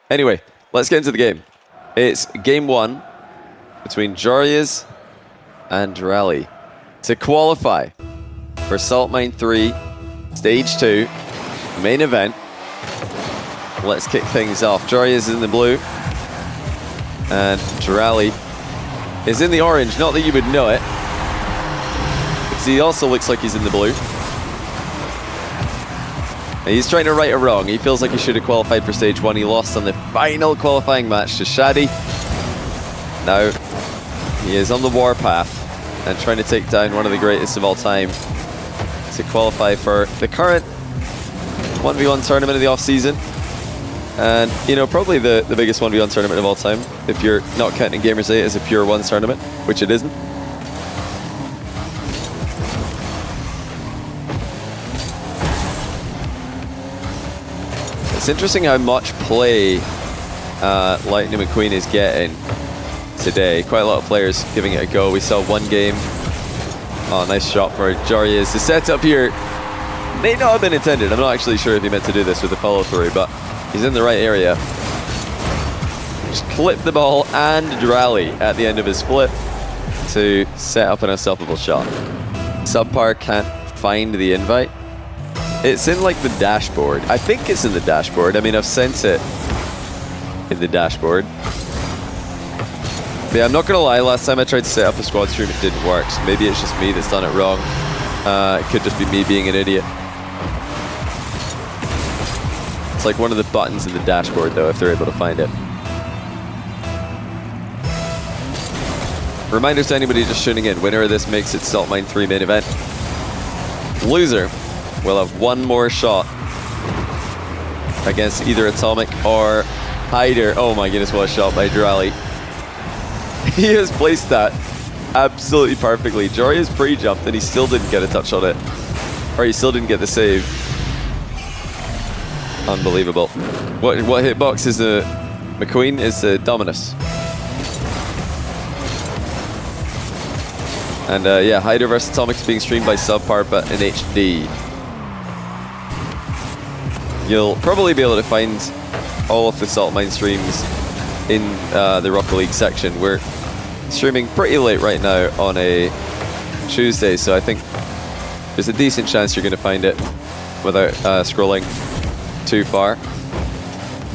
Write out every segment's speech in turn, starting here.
Anyway, let's get into the game. It's game 1 between Joreuz and Dralii to qualify for Salt Mine 3, Stage 2, main event. Let's kick things off. Joreuz is in the blue, and Dralii is in the orange. Not that you would know it, because he also looks like he's in the blue. And he's trying to right a wrong. He feels like he should have qualified for Stage 1. He lost on the final qualifying match to Shadi. Now, he is on the warpath and trying to take down one of the greatest of all time to qualify for the current 1v1 tournament of the off-season. And, you know, probably the biggest 1v1 tournament of all time, if you're not counting Gamers 8 as a pure ones tournament, which it isn't. It's interesting how much play Lightning McQueen is getting today. Quite a lot of players giving it a go. We saw one game. Oh, nice shot for Joreuz. The setup here may not have been intended. I'm not actually sure if he meant to do this with the follow through, but he's in the right area. Just clip the ball and Dralii at the end of his flip to set up an unstoppable shot. Subpar can't find the invite. It's in like the dashboard. I think it's in the dashboard. I mean, I've sent it in the dashboard. But yeah, I'm not gonna lie, last time I tried to set up a squad stream, it didn't work. So maybe it's just me that's done it wrong. It could just be me being an idiot. It's like one of the buttons in the dashboard though, if they're able to find it. Reminder to anybody just tuning in, winner of this makes it Salt Mine 3 main event. Loser will have one more shot against either Atomic or Hyder. Oh my goodness, what a shot by Dralii. He has placed that absolutely perfectly. Joreuz pre-jumped and he still didn't get a touch on it. Or he still didn't get the save. Unbelievable. What hitbox is the McQueen? Is the Dominus. And yeah, Hyder vs Atomic's being streamed by Subpar, but in HD. You'll probably be able to find all of the Salt Mine streams in the Rocket League section. We're streaming pretty late right now on a Tuesday, so I think there's a decent chance you're going to find it without scrolling too far.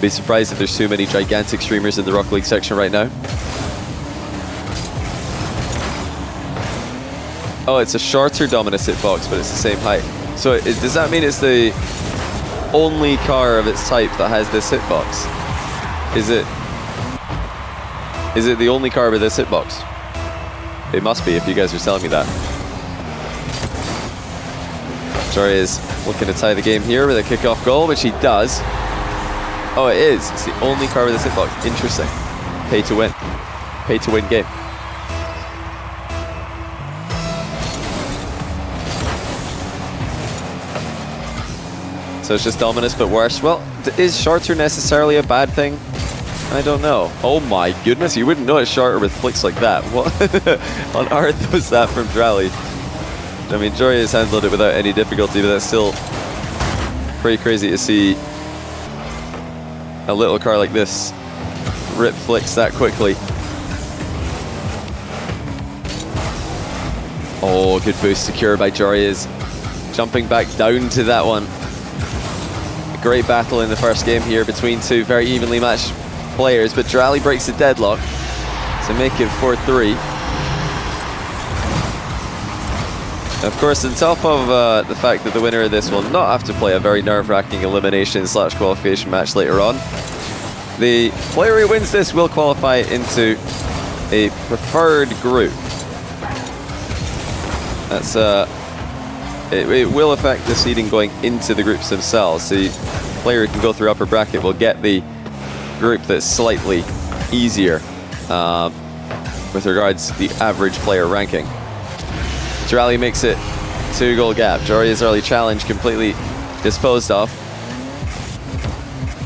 Be surprised if there's too many gigantic streamers in the Rocket League section right now. Oh, it's a shorter Dominus hitbox, but it's the same height. So does that mean it's the only car of its type that has this hitbox? Is it the only car with this hitbox? It must be if you guys are telling me that. Joreuz looking to tie the game here with a kickoff goal, which he does. Oh, it is. It's the only car with this hitbox. Interesting. Pay to win. Pay to win game. So it's just Dominus, but worse. Well, is shorter necessarily a bad thing? I don't know. Oh my goodness, you wouldn't know it's shorter with flicks like that. What on earth was that from Dralii? I mean, Joreuz handled it without any difficulty, but that's still pretty crazy to see a little car like this rip flicks that quickly. Oh, good boost secured by Joreuz. Jumping back down to that one. A great battle in the first game here between two very evenly matched players, but Dralii breaks the deadlock to make it 4-3. Of course, on top of the fact that the winner of this will not have to play a very nerve-wracking elimination / qualification match later on, the player who wins this will qualify into a preferred group. That's it will affect the seeding going into the groups themselves. The player who can go through upper bracket will get the group that's slightly easier with regards to the average player ranking. Dralii makes it 2-goal gap. Joreuz early challenge completely disposed of.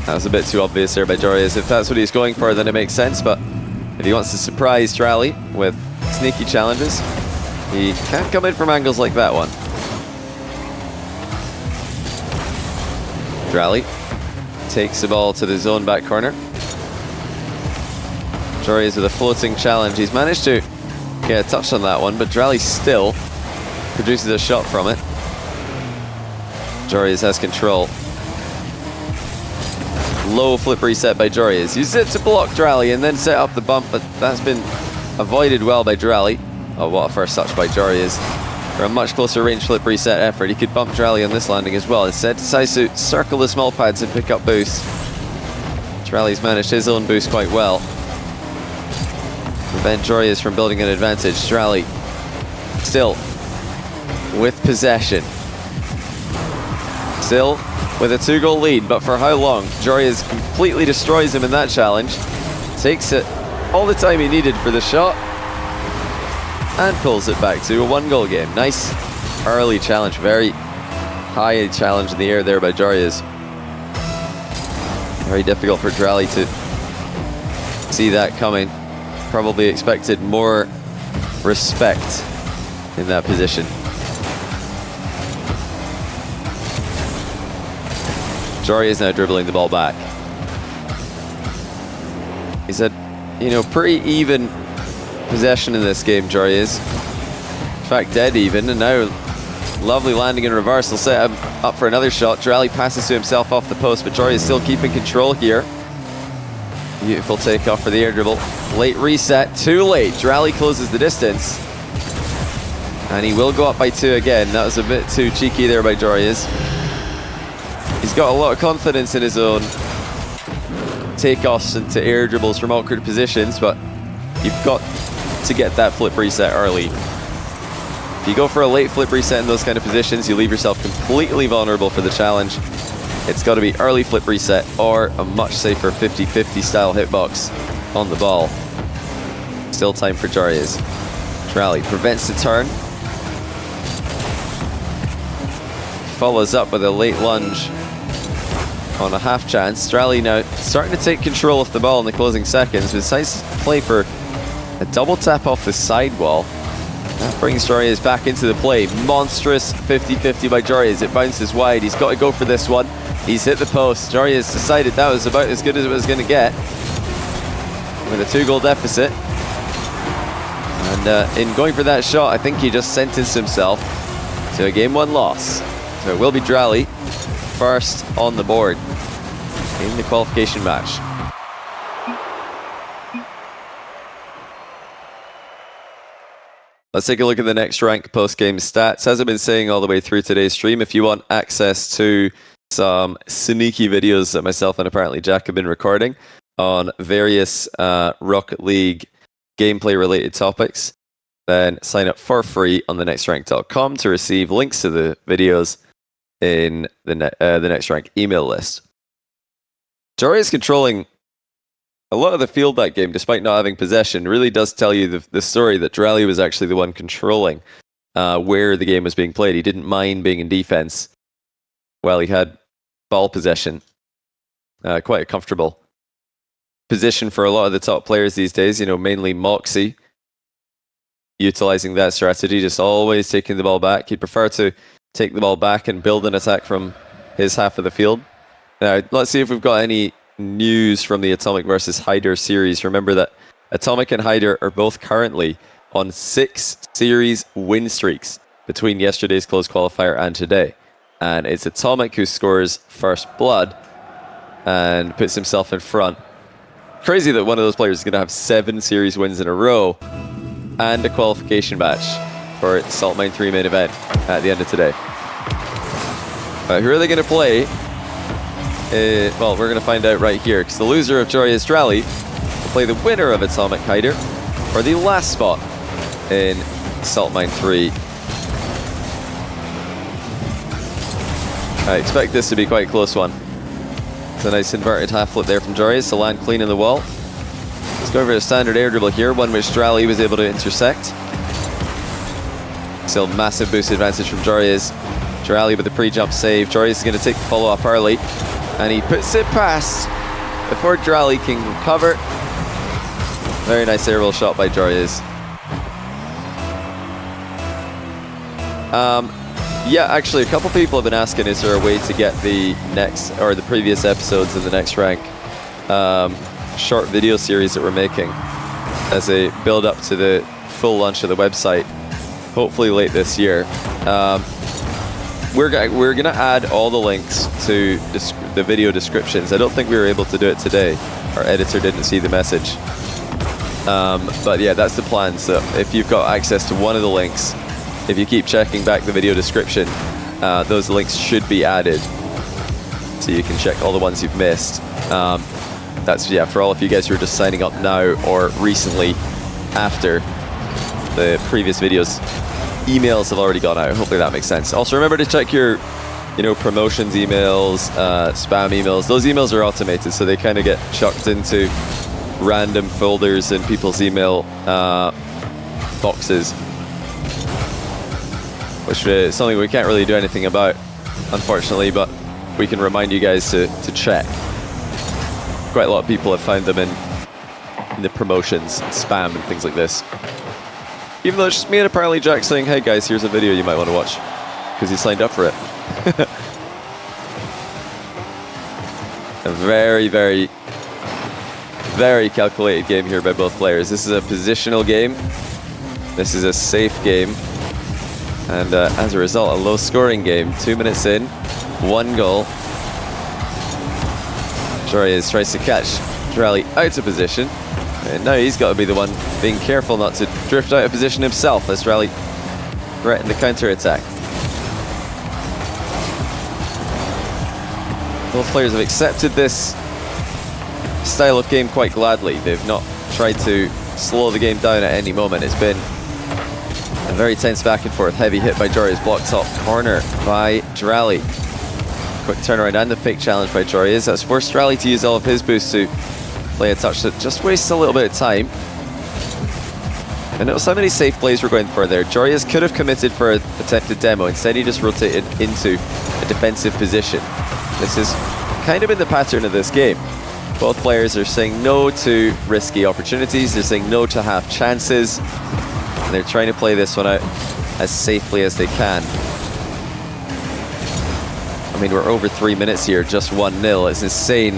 That was a bit too obvious there by Joreuz. If that's what he's going for, then it makes sense, but if he wants to surprise Dralii with sneaky challenges, he can't come in from angles like that one. Dralii takes the ball to the zone back corner. Joreuz with a floating challenge. He's managed to get a touch on that one, but Dralii still produces a shot from it. Joreuz has control. Low flip reset by Joreuz. Used it to block Dralii and then set up the bump, but that's been avoided well by Dralii. Oh, what a first touch by Joreuz. For a much closer range flip reset effort, he could bump Dralii on this landing as well. Instead, decides to circle the small pads and pick up boost. Dralii's managed his own boost quite well. Prevent Joreuz from building an advantage. Dralii still with possession. Still with a 2-goal lead, but for how long? Joreuz completely destroys him in that challenge. Takes it all the time he needed for the shot and pulls it back to a 1-goal game. Nice early challenge, very high challenge in the air there by Joreuz. Very difficult for Dralii to see that coming. Probably expected more respect in that position. Joreuz now dribbling the ball back. He's had, pretty even possession in this game, Joreuz. In fact, dead even, and now lovely landing in reversal, set him up for another shot. Dralii passes to himself off the post, but Joreuz still keeping control here. Beautiful takeoff for the air dribble. Late reset, too late. Dralii closes the distance. And he will go up by 2 again. That was a bit too cheeky there by Joreuz. He's got a lot of confidence in his own takeoffs into air dribbles from awkward positions, but you've got to get that flip reset early. If you go for a late flip reset in those kind of positions, you leave yourself completely vulnerable for the challenge. It's got to be early flip reset or a much safer 50-50 style hitbox on the ball. Still time for Joreuz. Dralii prevents the turn. Follows up with a late lunge on a half chance. Dralii now starting to take control of the ball in the closing seconds. Decides to play for a double tap off the sidewall. That brings Joreuz back into the play. Monstrous 50-50 by Joreuz. It bounces wide. He's got to go for this one. He's hit the post. Joreuz decided that was about as good as it was going to get. With a 2-goal deficit. And in going for that shot, I think he just sentenced himself to a game 1 loss. So it will be Dralii first on the board in the qualification match. Let's take a look at the next rank post-game stats. As I've been saying all the way through today's stream, if you want access to some sneaky videos that myself and apparently Jack have been recording on various Rocket League gameplay-related topics, then sign up for free on thenextrank.com to receive links to the videos in the Next Rank email list. Joreuz controlling a lot of the field that game, despite not having possession, really does tell you the story that Dralii was actually the one controlling where the game was being played. He didn't mind being in defense while he had ball possession. Quite a comfortable position for a lot of the top players these days, mainly Moxie, utilizing that strategy, just always taking the ball back. He'd prefer to take the ball back and build an attack from his half of the field. Now, let's see if we've got any news from the Atomic versus Hyder series. Remember that Atomic and Hyder are both currently on 6 series win streaks between yesterday's closed qualifier and today. And it's Atomic who scores first blood and puts himself in front. Crazy that one of those players is going to have 7 series wins in a row and a qualification match for Salt Mine 3 main event at the end of today. Who are they going to play? Well, we're going to find out right here, because the loser of Joreuz Dralii will play the winner of Atomic Hyder for the last spot in Salt Mine 3. I expect this to be quite a close one. It's a nice inverted half flip there from Joreuz to land clean in the wall. Let's go over a standard air dribble here, one which Dralii was able to intercept. Still massive boost advantage from Joreuz. Dralii with the pre-jump save. Joreuz is going to take the follow-up early. And he puts it past before Dralii can recover. Very nice aerial shot by Joreuz. Yeah, actually, a couple people have been asking, is there a way to get the next, or the previous episodes of the Next Rank short video series that we're making as a build-up to the full launch of the website, hopefully late this year. We're going to add all the links to the video descriptions. I don't think we were able to do it today. Our editor didn't see the message. But yeah, that's the plan. So if you've got access to one of the links, if you keep checking back the video description, those links should be added. So you can check all the ones you've missed. That's, yeah, for all of you guys who are just signing up now or recently after the previous videos. Emails have already gone out. Hopefully that makes sense. Also, remember to check your, promotions emails, spam emails. Those emails are automated, so they kind of get chucked into random folders in people's email boxes, which is something we can't really do anything about, unfortunately, but we can remind you guys to check. Quite a lot of people have found them in the promotions, spam, and things like this. Even though it's just me and apparently Jack saying, hey guys, here's a video you might want to watch, because he signed up for it. A very, very, very calculated game here by both players. This is a positional game. This is a safe game. And as a result, a low-scoring game. 2 minutes in, 1 goal. Joreuz tries to catch Dralii out of position. And now he's got to be the one being careful not to drift out of position himself as Dralii threatened the counter-attack. Both players have accepted this style of game quite gladly. They've not tried to slow the game down at any moment. It's been a very tense back and forth. Heavy hit by Joreuz, block top corner by Dralii. Quick turnaround and the fake challenge by Joreuz. That's forced Dralii to use all of his boost to play a touch that just wastes a little bit of time. And notice how many safe plays we're going for there. Joreuz could have committed for an attempted demo. Instead, he just rotated into a defensive position. This has kind of been the pattern of this game. Both players are saying no to risky opportunities. They're saying no to half chances. And they're trying to play this one out as safely as they can. I mean, we're over 3 minutes here, just 1-0. It's insane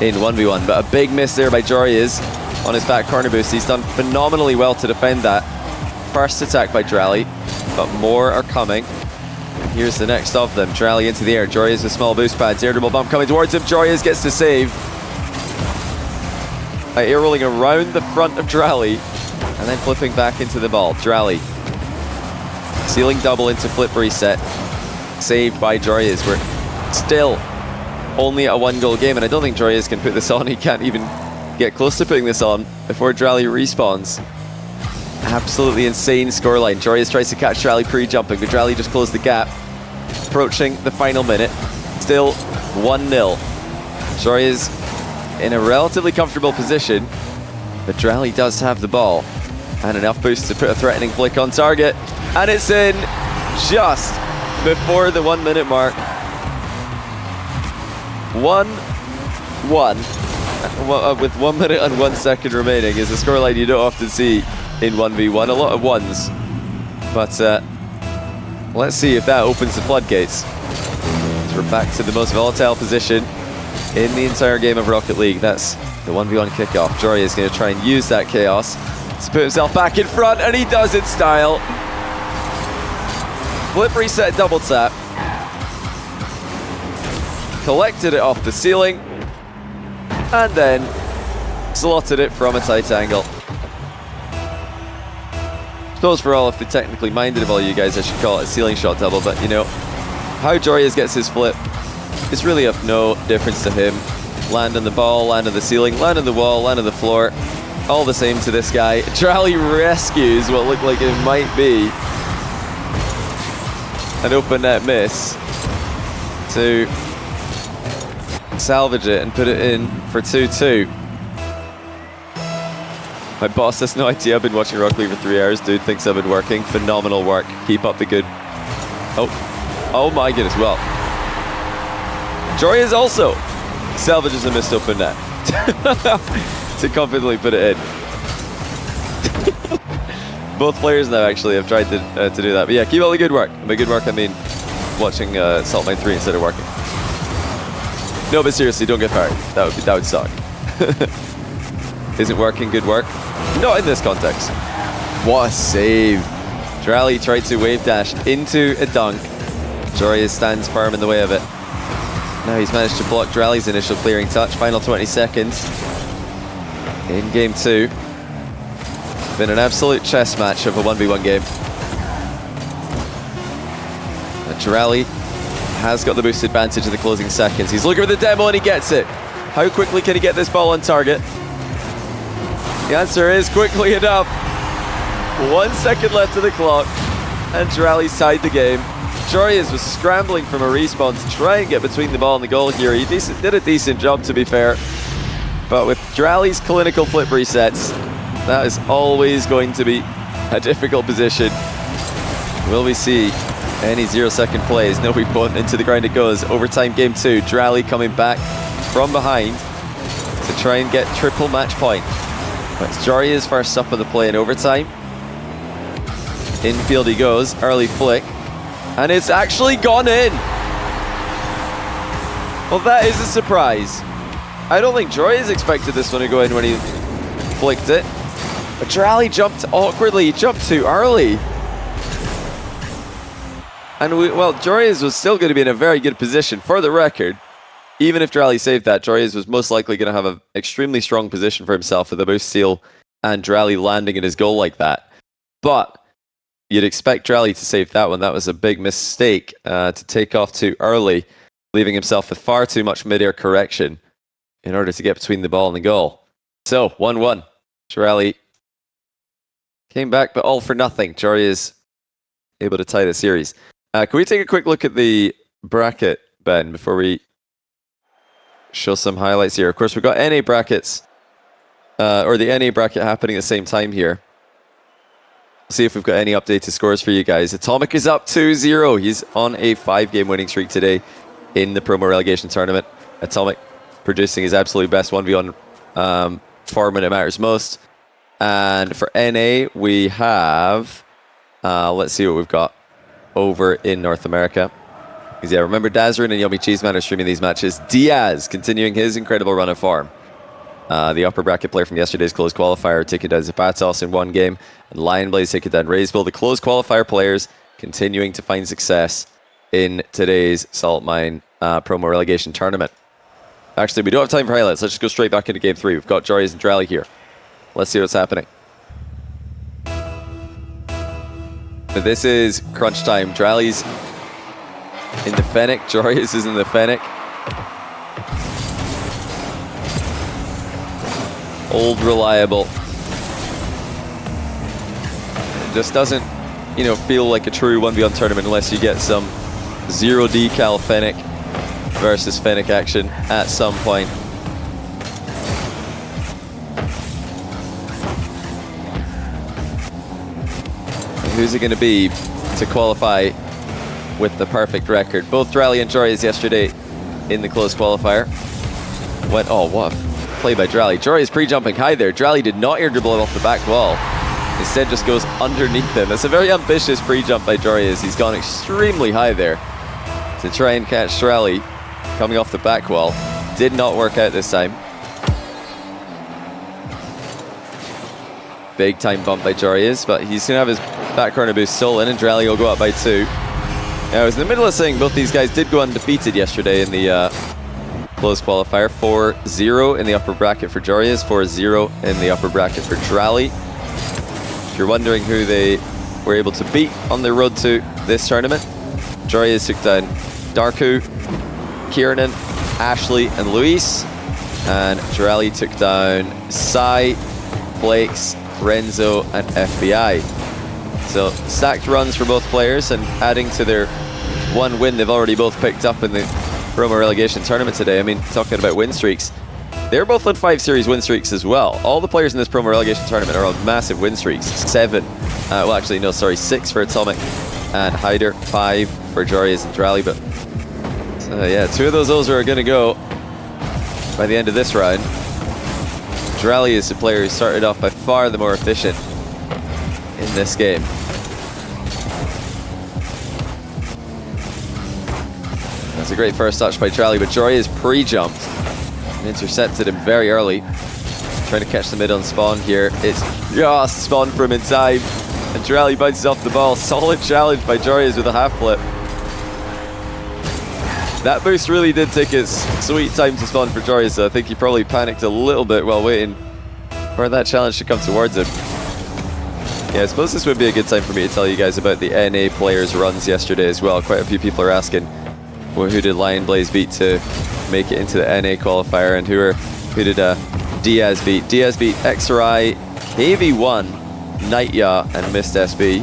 in 1v1, but a big miss there by Joreuz on his back corner boost. He's done phenomenally well to defend that. First attack by Dralii, but more are coming. Here's the next of them. Dralii into the air. Joreuz with small boost pads. Air dribble bump coming towards him. Joreuz gets the save. Air rolling around the front of Dralii and then flipping back into the ball. Dralii. Ceiling double into flip reset. Saved by Joreuz. We're still only a 1-goal game, and I don't think Joreuz can put this on. He can't even get close to putting this on before Dralii respawns. Absolutely insane scoreline. Joreuz tries to catch Dralii pre-jumping, but Dralii just closed the gap. Approaching the final minute. Still 1-0. Joreuz in a relatively comfortable position, but Dralii does have the ball and enough boost to put a threatening flick on target. And it's in just before the 1 minute mark. 1-1 with 1 minute and 1 second remaining is a scoreline you don't often see in 1v1. A lot of ones, but let's see if that opens the floodgates. So we're back to the most volatile position in the entire game of Rocket League. That's the 1v1 kickoff. Joreuz is going to try and use that chaos to put himself back in front, and he does in style. Flip reset double tap. Collected it off the ceiling, and then slotted it from a tight angle. I suppose for all of the technically minded of all you guys, I should call it a ceiling shot double, but you know, how Joreuz gets his flip is really of no difference to him. Land on the ball, land on the ceiling, land on the wall, land on the floor, all the same to this guy. Dralii rescues what looked like it might be an open net miss to salvage it and put it in for 2-2. My boss has no idea I've been watching Rocket League for 3 hours. Dude thinks I've been working. Phenomenal work. Keep up the good... Oh my goodness, well. Joreuz also salvages a missed open net to confidently put it in. Both players now actually have tried to do that. But yeah, keep up the good work. By good work, I mean watching Salt Mine 3 instead of working. No, but seriously, don't get fired. That would suck. isn't working. Good work. Not in this context. What a save. Dralii tried to wave dash into a dunk. Joreuz stands firm in the way of it. Now he's managed to block Dralii's initial clearing touch. Final 20 seconds in game 2. Been an absolute chess match of a 1v1 game. Dralii has got the boost advantage in the closing seconds. He's looking for the demo and he gets it. How quickly can he get this ball on target? The answer is quickly enough. 1 second left of the clock and Dralii's tied the game. Joreuz was scrambling from a respawn to try and get between the ball and the goal here. He did a decent job, to be fair. But with Dralii's clinical flip resets, that is always going to be a difficult position. Will we see any 0-second plays? No, we've gone into the ground it goes. Overtime game 2. Dralii coming back from behind to try and get triple match point. But Joreuz first up on the play in overtime. Infield he goes, early flick. And it's actually gone in. Well, that is a surprise. I don't think Joreuz expected this one to go in when he flicked it. But Dralii jumped awkwardly. He jumped too early. And well, Joreuz was still going to be in a very good position. For the record, even if Dralii saved that, Joreuz was most likely going to have an extremely strong position for himself with a boost steal and Dralii landing in his goal like that. But you'd expect Dralii to save that one. That was a big mistake to take off too early, leaving himself with far too much mid-air correction in order to get between the ball and the goal. So, 1-1. Dralii came back, but all for nothing. Joreuz able to tie the series. Can we take a quick look at the bracket, Ben, before we show some highlights here? Of course, we've got NA brackets, or the NA bracket happening at the same time here. See if we've got any updated scores for you guys. Atomic is up 2-0. He's on a 5-game winning streak today in the promo relegation tournament. Atomic producing his absolute best 1v1 form when it matters most. And for NA, we have... let's see what we've got over in North America. Because yeah, remember Dazrin and Yummy Cheeseman are streaming these matches. Diaz continuing his incredible run of form. The upper bracket player from yesterday's closed qualifier taking down Zapatos in 1 game, and Lionblaze taking down Razebill. The closed qualifier players continuing to find success in today's Salt Mine promo relegation tournament. Actually, we don't have time for highlights. Let's just go straight back into game 3. We've got Joreuz and Dralii here. Let's see what's happening. But this is crunch time. Dralii's in the Fennec. Joreuz is in the Fennec. Old reliable. It just doesn't, feel like a true 1v1 tournament unless you get some 0 decal Fennec versus Fennec action at some point. And who's it going to be to qualify with the perfect record? Both Dralii and Joreuz yesterday in the closed qualifier went, oh, what a play by Dralii. Joreuz pre-jumping high there. Dralii did not air dribble it off the back wall. Instead just goes underneath him. That's a very ambitious pre-jump by Joreuz. He's gone extremely high there to try and catch Dralii coming off the back wall. Did not work out this time. Big time bump by Joreuz, but he's going to have his back corner boost stolen and Dralii will go up by 2. Now, I was in the middle of saying both these guys did go undefeated yesterday in the closed qualifier. 4-0 in the upper bracket for Joreuz, 4-0 in the upper bracket for Dralii. If you're wondering who they were able to beat on their road to this tournament, Joreuz took down Darku, Kiernan, Ashley, and Luis, and Dralii took down Sai, Flakes, Renzo, and FBI. So stacked runs for both players, and adding to their 1 win they've already both picked up in the promo relegation tournament today. I mean, talking about win streaks, they're both on 5 series win streaks as well. All the players in this promo relegation tournament are on massive win streaks. 7, well actually no, sorry, 6 for Atomic and Hyder, 5 for Joreuz and Dralii. But yeah, 2 of those O's are going to go by the end of this round. Dralii is the player who started off by far the more efficient in this game. That's a great first touch by Dralii, but Joreuz pre-jumped and intercepted him very early. trying to catch the mid on spawn here. It's just spawned for him in time. And Dralii bounces off the ball. Solid challenge by Joreuz with a half flip. That boost really did take its sweet time to spawn for Joreuz, so I think he probably panicked a little bit while waiting for that challenge to come towards him. Yeah, I suppose this would be a good time for me to tell you guys about the NA players' runs yesterday as well. Quite a few people are asking, well, who did Lionblaze beat to make it into the NA qualifier, and who did Diaz beat? Diaz beat XRI, KV1, Nightya, and Mist SB.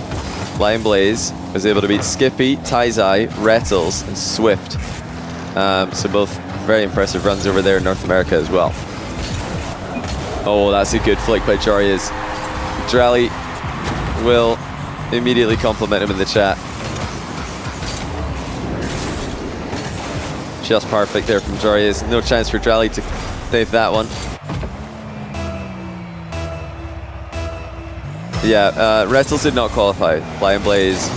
Lionblaze was able to beat Skippy, Taizai, Rettles, and Swift. So both very impressive runs over there in North America as well. Oh, that's a good flick by Joreuz. Dralii will immediately compliment him in the chat. Just perfect there from Joreuz. No chance for Dralii to save that one. Yeah, Rettles did not qualify. Lionblaze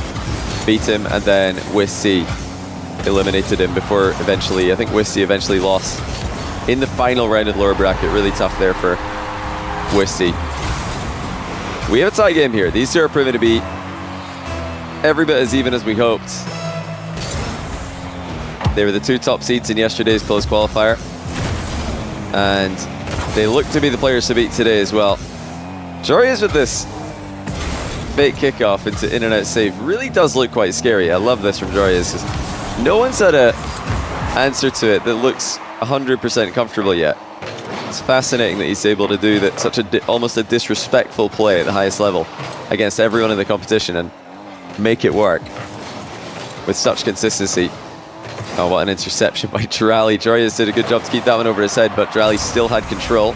beat him, and then Wisty eliminated him before eventually, I think Wisty eventually lost in the final round of the lower bracket. Really tough there for Wisty. We have a tie game here. These two are proving to be every bit as even as we hoped. They were the two top seeds in yesterday's close qualifier, and they look to be the players to beat today as well. Joreuz with this fake kickoff into in and out save really does look quite scary. I love this from Joreuz. No one's had an answer to it that looks 100% comfortable yet. It's fascinating that he's able to do that, such a almost a disrespectful play at the highest level against everyone in the competition and make it work with such consistency. Oh, what an interception by Dralii. Joreuz did a good job to keep that one over his head, but Dralii still had control.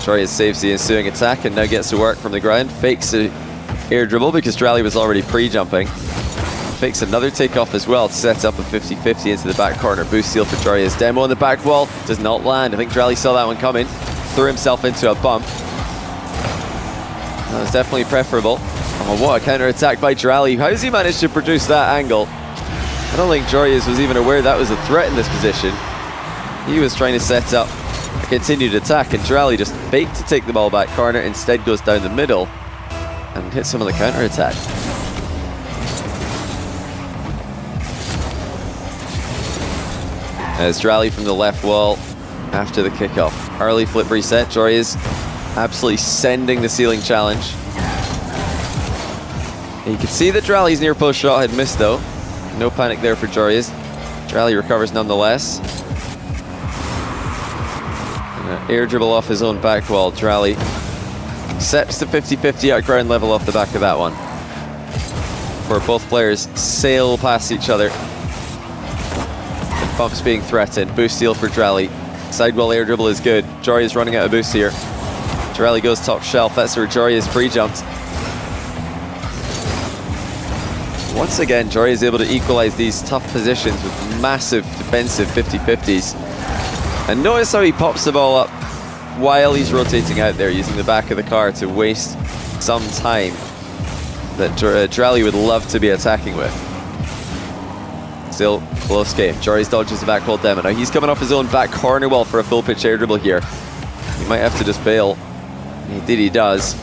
Joreuz saves the ensuing attack and now gets to work from the ground. Fakes the air dribble because Dralii was already pre-jumping. Fakes another takeoff as well to set up a 50-50 into the back corner. Boost steal for Joreuz. Demo on the back wall does not land. I think Dralii saw that one coming. Threw himself into a bump. That was definitely preferable. Oh, what a counter attack by Dralii. How has he managed to produce that angle? I don't think Joreuz was even aware that was a threat in this position. He was trying to set up a continued attack, and Dralii just faked to take the ball back corner, instead goes down the middle and hits him on the counter attack. As Dralii from the left wall after the kickoff. Early flip reset. Joreuz absolutely sending the ceiling challenge. And you can see that Dralii's near post shot had missed though. No panic there for Joreuz. Dralii recovers nonetheless. Air dribble off his own back wall. Dralii accepts the 50-50 at ground level off the back of that one. For both players sail past each other. With bumps being threatened. Boost steal for Dralii. Sidewall air dribble is good. Joreuz running out of boost here. Dralii goes top shelf. That's where Joreuz pre-jumped. Once again, Joreuz is able to equalize these tough positions with massive defensive 50-50s. And notice how he pops the ball up while he's rotating out there, using the back of the car to waste some time that Dralii would love to be attacking with. Still close game. Joreuz dodges the back wall demo. Now he's coming off his own back corner wall for a full pitch air dribble here. He might have to just bail. He does.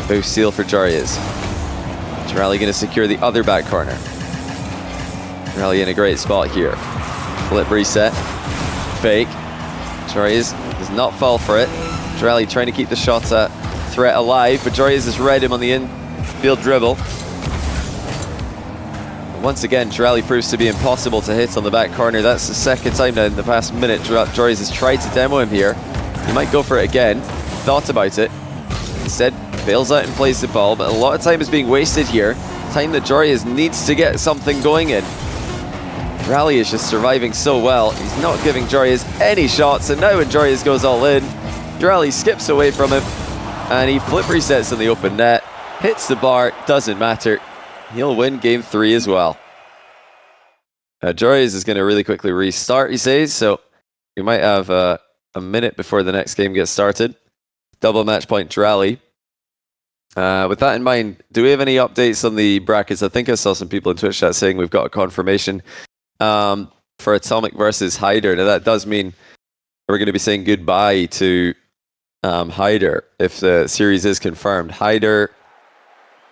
Boost steal for Joreuz. Dralii going to secure the other back corner. Dralii in a great spot here. Flip reset. Fake. Joreuz does not fall for it. Dralii trying to keep the shot threat alive, but Joreuz has read him on the infield dribble. Once again, Dralii proves to be impossible to hit on the back corner. That's the second time now in the past minute Joreuz has tried to demo him here. He might go for it again. Thought about it. Instead, bails out and plays the ball, but a lot of time is being wasted here. Time that Joreuz needs to get something going in. Dralii is just surviving so well. He's not giving Joreuz any shots, and now when Joreuz goes all in, Dralii skips away from him, and he flip resets in the open net, hits the bar, doesn't matter. He'll win game 3 as well. Joreuz is going to really quickly restart, he says, so we might have a minute before the next game gets started. Double match point Dralii. With that in mind, do we have any updates on the brackets? I think I saw some people in Twitch chat saying we've got a confirmation for Atomic versus Hyder. Now that does mean we're going to be saying goodbye to Hyder, if the series is confirmed. Hyder,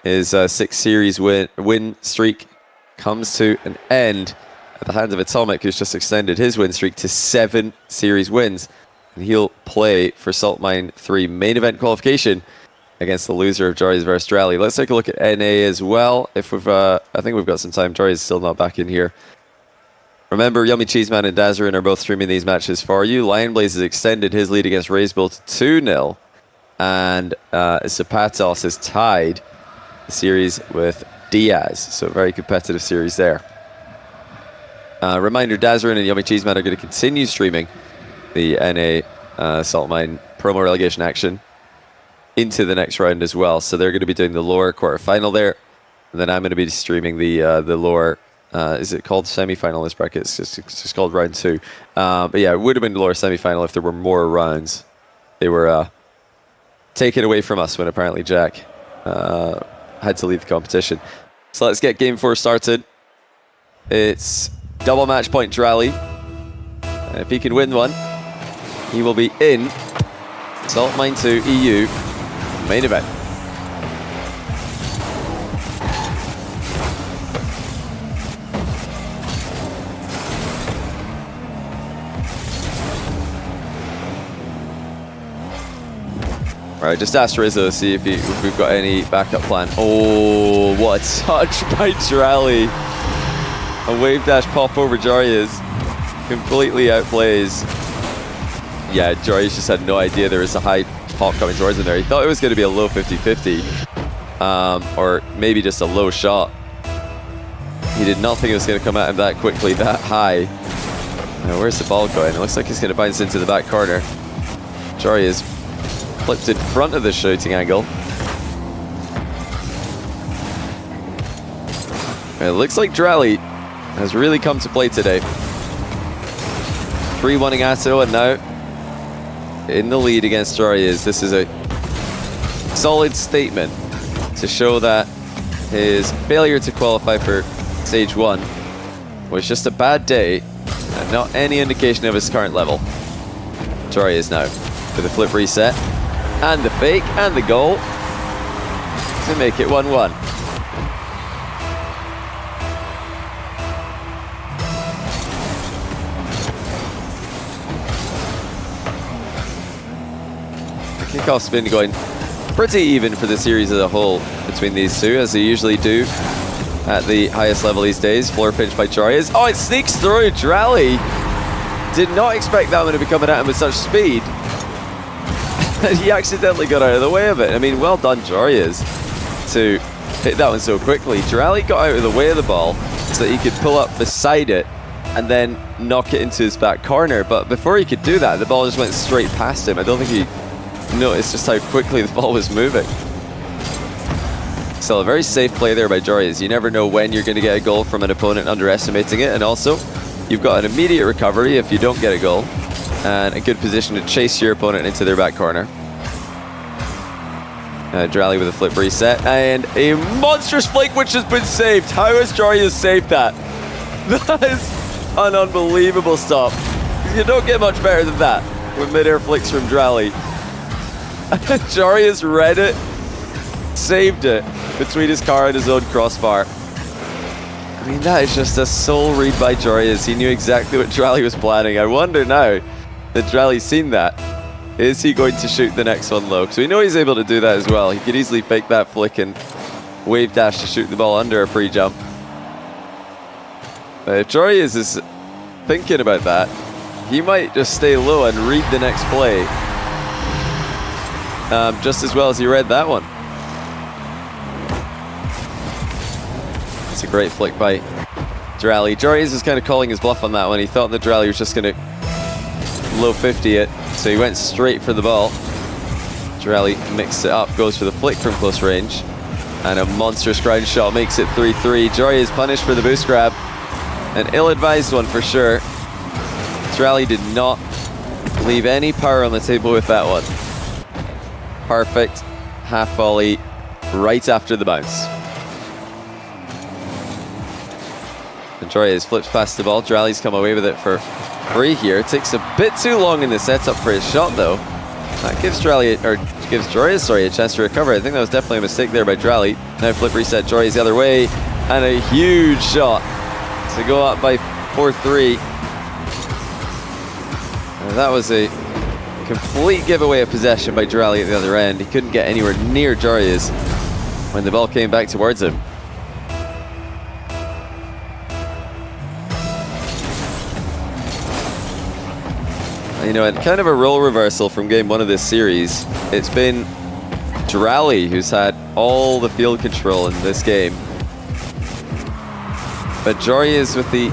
his 6-series win streak comes to an end at the hands of Atomic, who's just extended his win streak to 7 series wins. And he'll play for Salt Mine 3 main event qualification against the loser of Joreuz versus Dralii. Let's take a look at NA as well. If we've, I think we've got some time. Joreuz is still not back in here. Remember, Yummy Cheeseman and Dazarin are both streaming these matches for you. Lionblaze has extended his lead against Razebull to 2-0. And Zapatos has tied the series with Diaz. So a very competitive series there. Reminder, Dazarin and Yummy Cheeseman are going to continue streaming the NA Salt Mine promo relegation action into the next round as well. So they're going to be doing the lower quarterfinal there. And then I'm going to be streaming the lower, is it called semi-final in this bracket? It's just called round 2. But yeah, it would have been the lower semi-final if there were more rounds. They were taken away from us when apparently Jack had to leave the competition. So let's get game 4 started. It's double match point Dralii. And if he can win one, he will be in Salt Mine 2 EU main event. Right, just ask Rizzo, see if we've got any backup plan. Oh, what a touch by Dralii. A wave dash pop over Joreuz. Completely outplays. Yeah, Joreuz just had no idea there was a high pop coming towards him there. He thought it was going to be a low 50-50. Or maybe just a low shot. He did not think it was going to come at him that quickly, that high. Now, where's the ball going? It looks like he's going to bounce into the back corner. Joreuz flipped in front of the shooting angle. It looks like Dralii has really come to play today. 3-1ing Atto, and now in the lead against Joreuz. This is a solid statement to show that his failure to qualify for stage 1 was just a bad day and not any indication of his current level. Joreuz now with a flip reset and the fake and the goal to make it 1-1. Kickoff spin going pretty even for the series as a whole between these two, as they usually do at the highest level these days. Floor pinch by Joreuz. Oh, it sneaks through. Dralii did not expect that one to be coming at him with such speed. He accidentally got out of the way of it. I mean, well done, Joreuz, to hit that one so quickly. Dralii got out of the way of the ball so that he could pull up beside it and then knock it into his back corner. But before he could do that, the ball just went straight past him. I don't think he noticed just how quickly the ball was moving. Still a very safe play there by Joreuz. You never know when you're going to get a goal from an opponent underestimating it, and also you've got an immediate recovery if you don't get a goal, and a good position to chase your opponent into their back corner. Dralii with a flip reset, and a monstrous flick which has been saved. How has Joreuz saved that? That is an unbelievable stop. You don't get much better than that with mid-air flicks from Dralii. Joreuz read it, saved it between his car and his own crossbar. I mean, that is just a soul read by Joreuz. He knew exactly what Dralii was planning. I wonder now that Dralii's seen that, is he going to shoot the next one low? Because we know he's able to do that as well. He could easily fake that flick and wave dash to shoot the ball under a pre-jump. If Joreuz is thinking about that, he might just stay low and read the next play. Just as well as he read that one. It's a great flick by Dralii. Joreuz was kind of calling his bluff on that one. He thought that Dralii was just going to low 50 it, so he went straight for the ball. Dralii mixed it up, goes for the flick from close range, and a monstrous ground shot makes it 3-3. Joreuz punished for the boost grab. An ill-advised one for sure. Dralii did not leave any power on the table with that one. Perfect half volley right after the bounce. And Joreuz flips past the ball. Dralii's come away with it for free here. It takes a bit too long in the setup for his shot though. That gives Dralii, or gives Joreuz, sorry, a chance to recover. I think that was definitely a mistake there by Dralii. Now flip reset, Joreuz the other way, and a huge shot to go up by 4-3. And that was a complete giveaway of possession by Dralii at the other end. He couldn't get anywhere near Joreuz when the ball came back towards him. You know, and kind of a role reversal from game one of this series. It's been Dralii who's had all the field control in this game. But Joreuz with the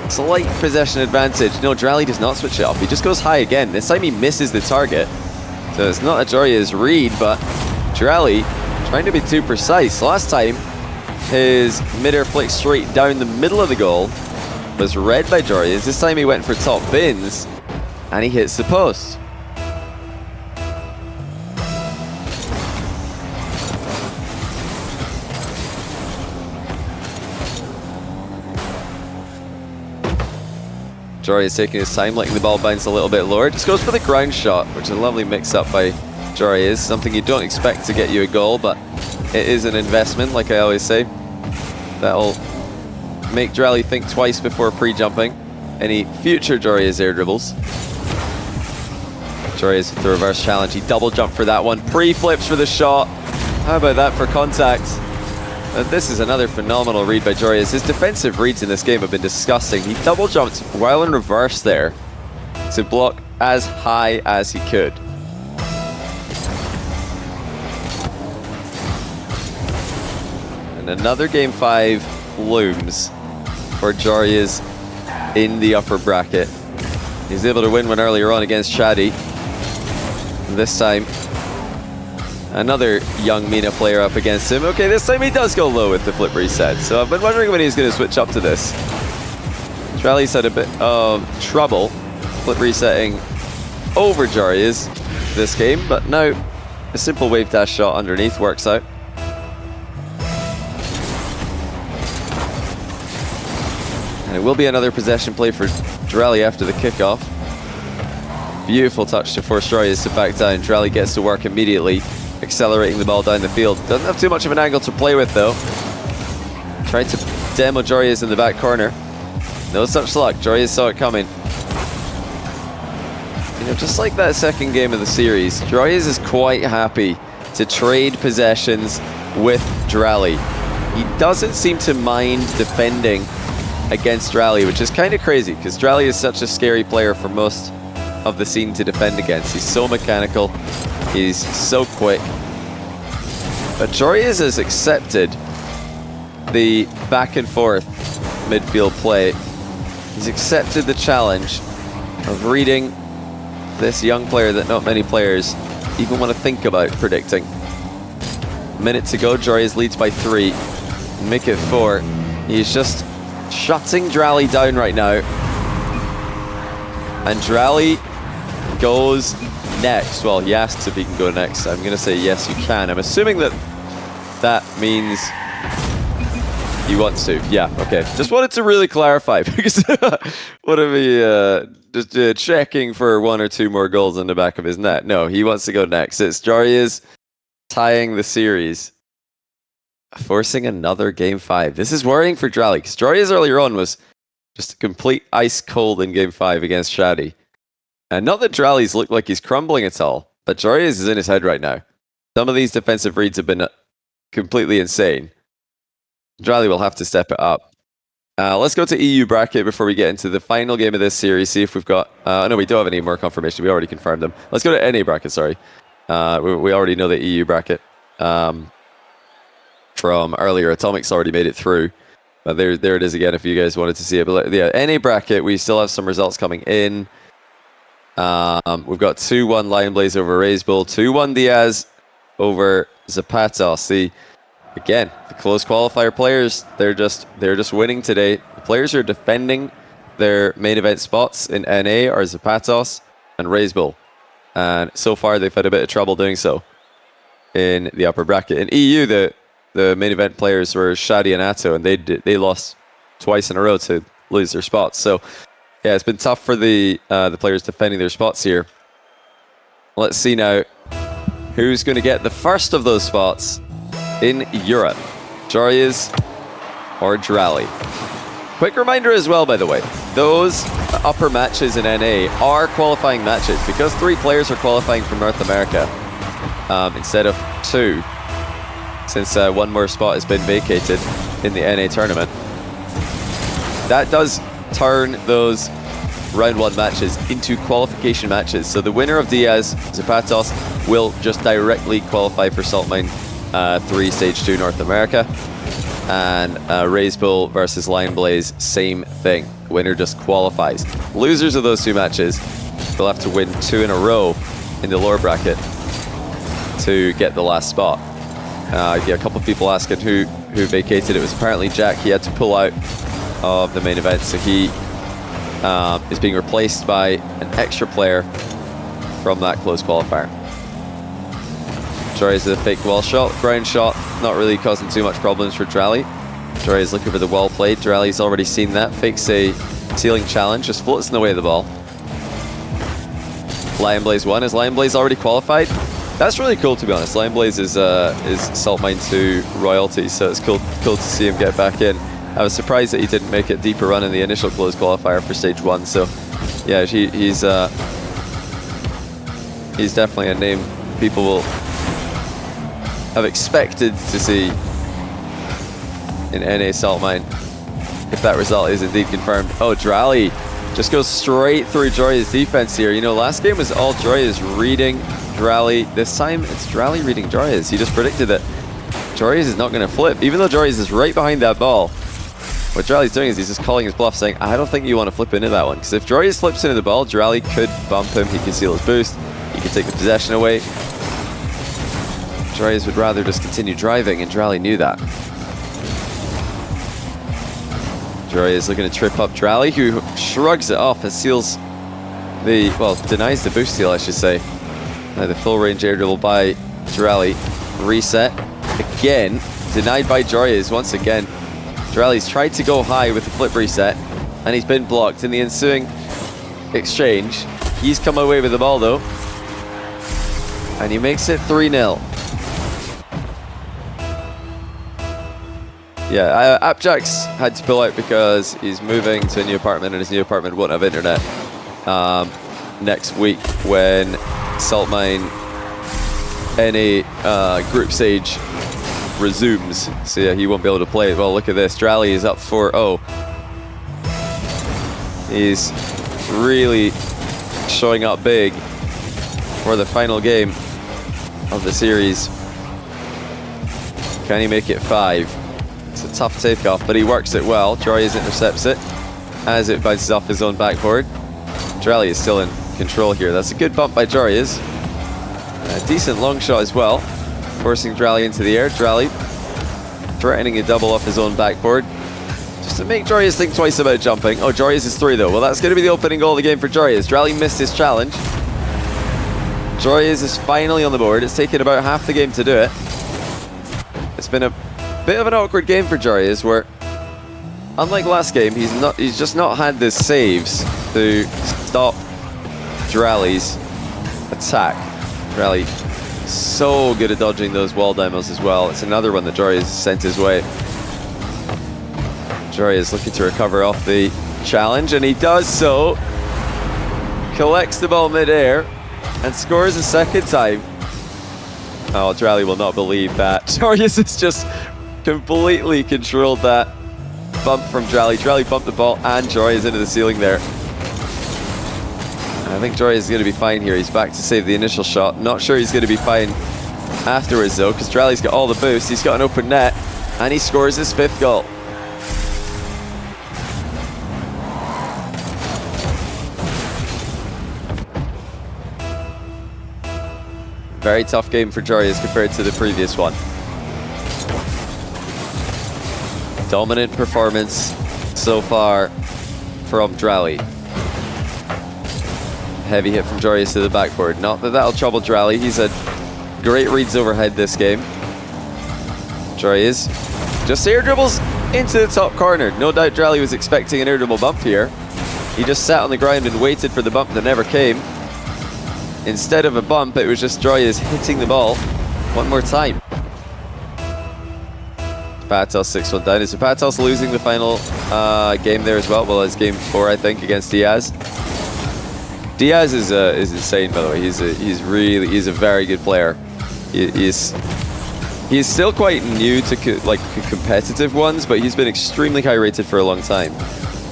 slight possession advantage. No, Dralii does not switch it up. He just goes high again. This time he misses the target. So it's not a Joreuz read, but Dralii trying to be too precise. Last time, his mid-air flick straight down the middle of the goal was read by Joreuz. This time he went for top bins, and he hits the post. Joreuz taking his time, letting the ball bounce a little bit lower. Just goes for the ground shot, which is a lovely mix-up by Joreuz. Something you don't expect to get you a goal, but it is an investment, like I always say. That'll make Dralii think twice before pre-jumping any future Joreuz air dribbles. Joreuz with the reverse challenge. He double jumped for that one. Pre-flips for the shot. How about that for contact? This is another phenomenal read by Joreuz. His defensive reads in this game have been disgusting. He double jumped while in reverse there to block as high as he could. And another game 5 looms for Joreuz in the upper bracket. He was able to win one earlier on against Shadi. And this time, another young Mina player up against him. Okay, this time he does go low with the flip reset. So I've been wondering when he's going to switch up to this. Dralii's had a bit of trouble flip resetting over Joreuz this game, but now a simple wave dash shot underneath works out. And it will be another possession play for Dralii after the kickoff. Beautiful touch to force Joreuz to back down. Dralii gets to work immediately, accelerating the ball down the field. Doesn't have too much of an angle to play with though. Tried to demo Joreuz in the back corner. No such luck. Joreuz saw it coming. You know, just like that second game of the series, Joreuz is quite happy to trade possessions with Dralii. He doesn't seem to mind defending against Dralii, which is kind of crazy because Dralii is such a scary player for most of the scene to defend against. He's so mechanical, he's so quick. But Joreuz has accepted the back and forth midfield play. He's accepted the challenge of reading this young player that not many players even want to think about predicting. A minute to go, Joreuz leads by 3. Make it 4. He's just shutting Dralii down right now. And Dralii goes next. Well, he asks if he can go next. I'm going to say yes, you can. I'm assuming that that means he wants to. Yeah, okay. Just wanted to really clarify because what if he just checking for 1 or 2 more goals in the back of his net? No, he wants to go next. It's Joreuz tying the series, forcing another game 5. This is worrying for Dralii because Joreuz earlier on was just a complete ice cold in game 5 against Shadi. And not that Dralii's looked like he's crumbling at all, but Joreuz is in his head right now. Some of these defensive reads have been completely insane. Dralii will have to step it up. Let's go to EU bracket before we get into the final game of this series. See if we've got... no, we don't have any more confirmation. We already confirmed them. Let's go to NA bracket, sorry. We already know the EU bracket from earlier. Atomic's already made it through. There it is again if you guys wanted to see it. But yeah, NA bracket, we still have some results coming in. We've got 2-1 Lion Blaze over Raze Bull, 2-1 Diaz over Zapatos. Again, the close qualifier players, they're just winning today. The players who are defending their main event spots in NA are Zapatos and Raze Bull. And so far they've had a bit of trouble doing so in the upper bracket. In EU, the main event players were Shadi and Atto, and they lost twice in a row to lose their spots. So yeah, it's been tough for the players defending their spots here. Let's see now who's going to get the first of those spots in Europe. Joreuz or Dralii. Quick reminder as well, by the way, those upper matches in NA are qualifying matches because 3 players are qualifying from North America instead of 2, since one more spot has been vacated in the NA tournament. That does turn those round 1 matches into qualification matches. So the winner of Diaz Zapatos will just directly qualify for Saltmine 3 Stage 2 North America. And Raise Bull versus Lion Blaze, same thing. Winner just qualifies. Losers of those 2 matches will have to win 2 in a row in the lower bracket to get the last spot. Yeah, a couple of people asking who vacated. It was apparently Jack. He had to pull out of the main event, so he is being replaced by an extra player from that close qualifier. Joreuz with a fake wall shot, ground shot, not really causing too much problems for Dralii. Joreuz looking for the well played. Dralii's already seen that. Fakes a ceiling challenge, just floats in the way of the ball. Lion Blaze won. Is Lion Blaze already qualified? That's really cool, to be honest. Lion Blaze is Saltmine 2 royalty, so it's cool to see him get back in. I was surprised that he didn't make a deeper run in the initial closed qualifier for Stage 1, so yeah, he's definitely a name people will have expected to see in NA Saltmine if that result is indeed confirmed. Oh, Dralii just goes straight through Joreuz' defense here. You know, last game was all Joreuz reading Dralii. This time it's Dralii reading Joreuz. He just predicted that Joreuz is not going to flip, even though Joreuz is right behind that ball. What Dralii's doing is he's just calling his bluff, saying, I don't think you want to flip into that one, because if Joreuz flips into the ball, Dralii could bump him, he can seal his boost, he can take the possession away. Joreuz would rather just continue driving, and Dralii knew that. Joreuz looking to trip up Dralii, who shrugs it off and seals the, well, denies the boost steal, I should say. Now the full range air dribble by Dralii. Reset. Again, denied by Joreuz once again. Dralii's tried to go high with the flip reset, and he's been blocked in the ensuing exchange. He's come away with the ball though, and he makes it 3-0. Yeah, Apjax had to pull out because he's moving to a new apartment, and his new apartment won't have internet next week when Saltmine NA group stage resumes. So yeah, he won't be able to play. Well, look at this. Dralii is up 4-0. He's really showing up big for the final game of the series. Can he make it 5? It's a tough takeoff, but he works it well. Joreuz intercepts it as it bounces off his own backboard. Dralii is still in control here. That's a good bump by Joreuz. A decent long shot as well, forcing Dralii into the air. Dralii threatening a double off his own backboard, just to make Joreuz think twice about jumping. Oh, Joreuz is 3 though. Well, that's going to be the opening goal of the game for Joreuz. Dralii missed his challenge. Joreuz is finally on the board. It's taken about half the game to do it. It's been a bit of an awkward game for Joreuz, where unlike last game, he's just not had the saves to stop Dralii's attack. Dralii so good at dodging those wall demos as well. It's another one that Joreuz sent his way. Joreuz looking to recover off the challenge, and he does so. Collects the ball mid-air and scores a second time. Oh, Dralii will not believe that. Joreuz has just completely controlled that bump from Dralii. Dralii bumped the ball and Joreuz into the ceiling there. I think Joreuz is going to be fine here. He's back to save the initial shot. Not sure he's going to be fine afterwards though, because Dralii's got all the boost. He's got an open net, and he scores his 5th goal. Very tough game for Joreuz compared to the previous one. Dominant performance so far from Dralii. Heavy hit from Joreuz to the backboard. Not that that'll trouble Dralii. He's had great reads overhead this game. Joreuz just air dribbles into the top corner. No doubt Dralii was expecting an air dribble bump here. He just sat on the ground and waited for the bump that never came. instead of a bump, it was just Joreuz hitting the ball one more time. Patos 6-1 down. Is Patos losing the final game there as well? Well, it's game 4, I think, against Diaz. Diaz is insane, by the way. He's a very good player. He's still quite new to competitive ones, but he's been extremely high rated for a long time.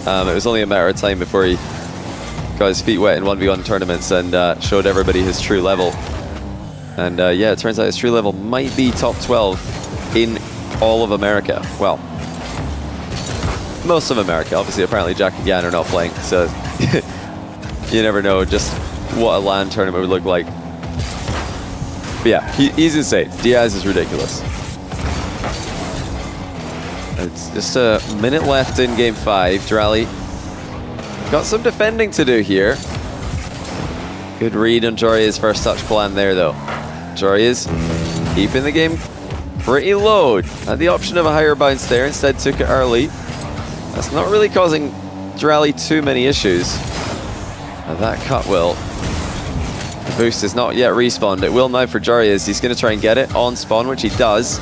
It was only a matter of time before he got his feet wet in 1v1 tournaments and showed everybody his true level. And yeah, it turns out his true level might be top 12 in all of America. Well, most of America. Obviously, apparently Jack and Yan are not playing, so you never know just what a LAN tournament would look like. But yeah, he's insane. Diaz is ridiculous. It's just a minute left in game 5. Dralii got some defending to do here. Good read on Joreuz's first touch plan there, though. Joreuz keeping the game pretty low. Had the option of a higher bounce there, instead took it early. That's not really causing Dralii too many issues. And that cut will. The boost is not yet respawned. It will now for Joreuz. He's going to try and get it on spawn, which he does.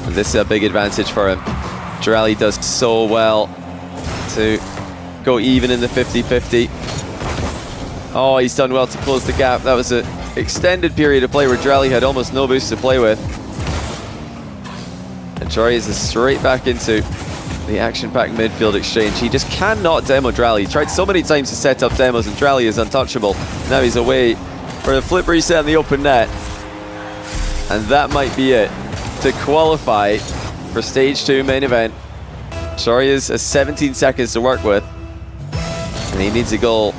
And this is a big advantage for him. Dralii does so well to go even in the 50-50. Oh, he's done well to close the gap. That was an extended period of play where Dralii had almost no boost to play with. And Joreuz is straight back into the action-packed midfield exchange. He just cannot demo Dralii. He tried so many times to set up demos, and Dralii is untouchable. Now he's away for the flip reset in the open net. And that might be it to qualify for stage 2 main event. Joreuz has 17 seconds to work with, and he needs a goal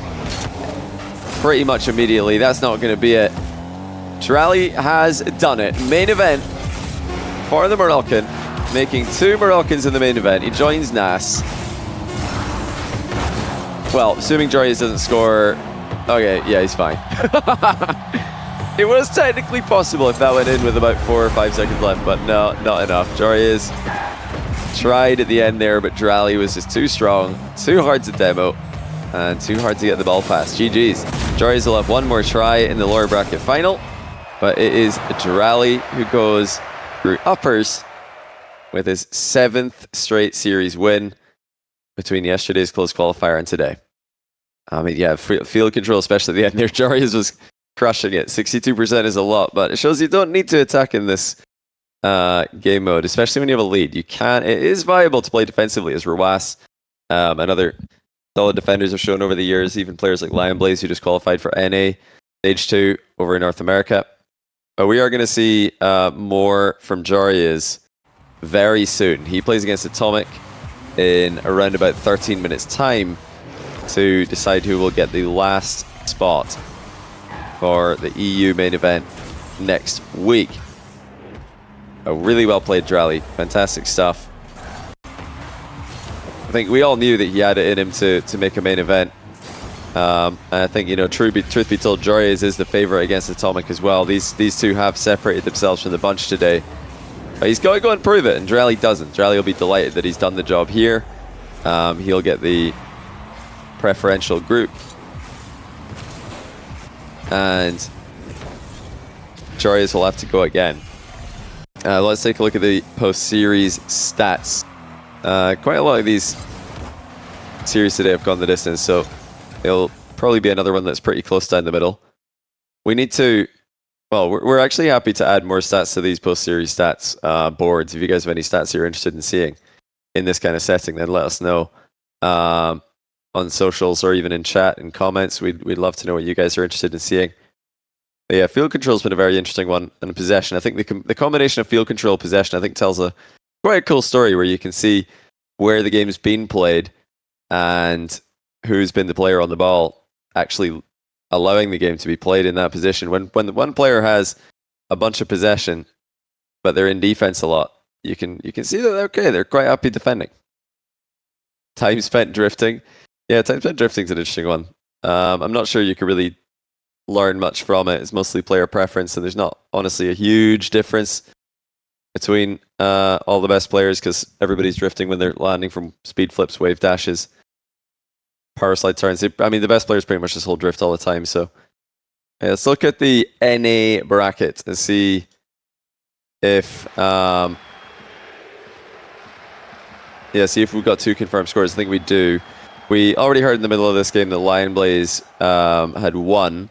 pretty much immediately. That's not going to be it. Dralii has done it. Main event for the Moroccan, making 2 Moroccans in the main event. He joins Nas. Well, assuming Joreuz doesn't score. Okay, yeah, he's fine. It was technically possible if that went in with about 4 or 5 seconds left, but no, not enough. Joreuz tried at the end there, but Dralii was just too strong, too hard to demo, and too hard to get the ball past. GG's. Joreuz will have one more try in the lower bracket final, but it is Dralii who goes through uppers with his 7th straight series win between yesterday's close qualifier and today. I mean, yeah, field control, especially at the end there. Joreuz was crushing it. 62% is a lot, but it shows you don't need to attack in this game mode, especially when you have a lead. It is viable to play defensively, as Joreuz and other solid defenders have shown over the years, even players like Lion Blaze, who just qualified for NA Stage 2 over in North America. But we are going to see more from Joreuz very soon. He plays against Atomic in around about 13 minutes time to decide who will get the last spot for the EU main event next week. A really well played Dralii. Fantastic stuff. I think we all knew that he had it in him to make a main event. And I think, you know, truth be told, Joreuz is the favorite against Atomic as well. These two have separated themselves from the bunch today. But he's got to go and prove it, and Dralii doesn't. Dralii will be delighted that he's done the job here. He'll get the preferential group. And Joreuz will have to go again. Let's take a look at the post-series stats. Quite a lot of these series today have gone the distance, so it'll probably be another one that's pretty close down the middle. We need to... Well, we're actually happy to add more stats to these post-series stats boards. If you guys have any stats you're interested in seeing in this kind of setting, then let us know on socials or even in chat and comments. We'd love to know what you guys are interested in seeing. But yeah, field control's been a very interesting one, and possession. I think the combination of field control possession, I think, tells quite a cool story where you can see where the game's been played and who's been the player on the ball, actually allowing the game to be played in that position. When one player has a bunch of possession, but they're in defense a lot, you can see that they're quite happy defending. Time spent drifting. Yeah, time spent drifting is an interesting one. I'm not sure you can really learn much from it. It's mostly player preference, and there's not honestly a huge difference between all the best players, because everybody's drifting when they're landing from speed flips, wave dashes, power slide turns. I mean, the best players pretty much just hold drift all the time, so Let's look at the NA bracket and see if see if we've got 2 confirmed scores. I think we do. We already heard in the middle of this game that Lion Blaze had won,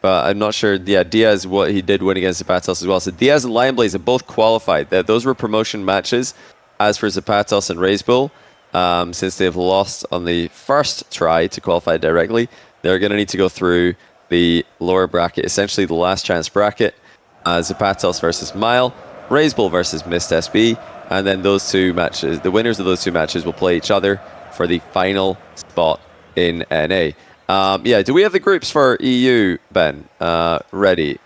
but I'm not sure. Yeah, Diaz, what he did win against Zapatos as well. So Diaz and Lion Blaze have both qualified. Those were promotion matches. As for Zapatos and Razebull, since they've lost on the first try to qualify directly, they're going to need to go through the lower bracket, essentially the last chance bracket. Zapatos versus Mile, Razebull versus Mist SB, and then those 2 matches, the winners of those 2 matches will play each other for the final spot in NA. Do we have the groups for EU, Ben, ready?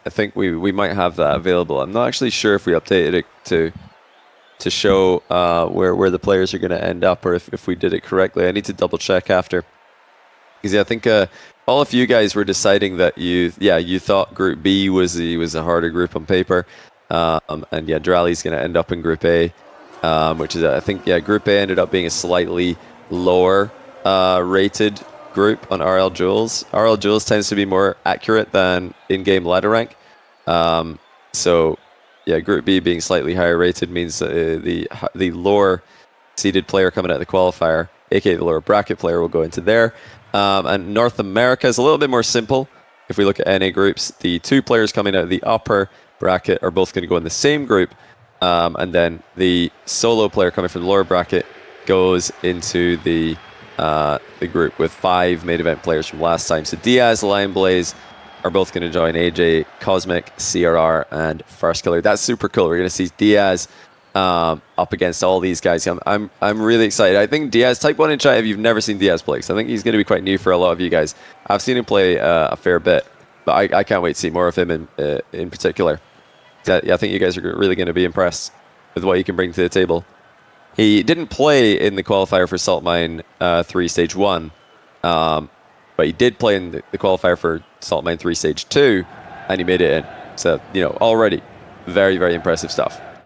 I think we might have that available. I'm not actually sure if we updated it to show where the players are going to end up, or if we did it correctly. I need to double check after. Because I think all of you guys were deciding that you thought Group B was a harder group on paper. And yeah, Dralii's going to end up in Group A, which is, I think, Group A ended up being a slightly lower rated group on RL Duels. RL Duels tends to be more accurate than in-game ladder rank. So yeah, Group B being slightly higher rated means the lower seeded player coming out of the qualifier, aka the lower bracket player, will go into there. And North America is a little bit more simple. If we look at NA groups, the 2 players coming out of the upper bracket are both going to go in the same group, and then the solo player coming from the lower bracket goes into the group with 5 main event players from last time. So Diaz, Lion Blaze are both going to join AJ, Cosmic, CRR, and First Killer. That's super cool. We're going to see Diaz up against all these guys. I'm really excited. I think Diaz, type 1 in chat if you've never seen Diaz play, because I think he's going to be quite new for a lot of you guys. I've seen him play a fair bit, but I can't wait to see more of him in particular. I think you guys are really going to be impressed with what he can bring to the table. He didn't play in the qualifier for Salt Mine 3 Stage 1, but he did play in the qualifier for Salt Mine 3 Stage 2, and he made it in. So, already very, very impressive stuff.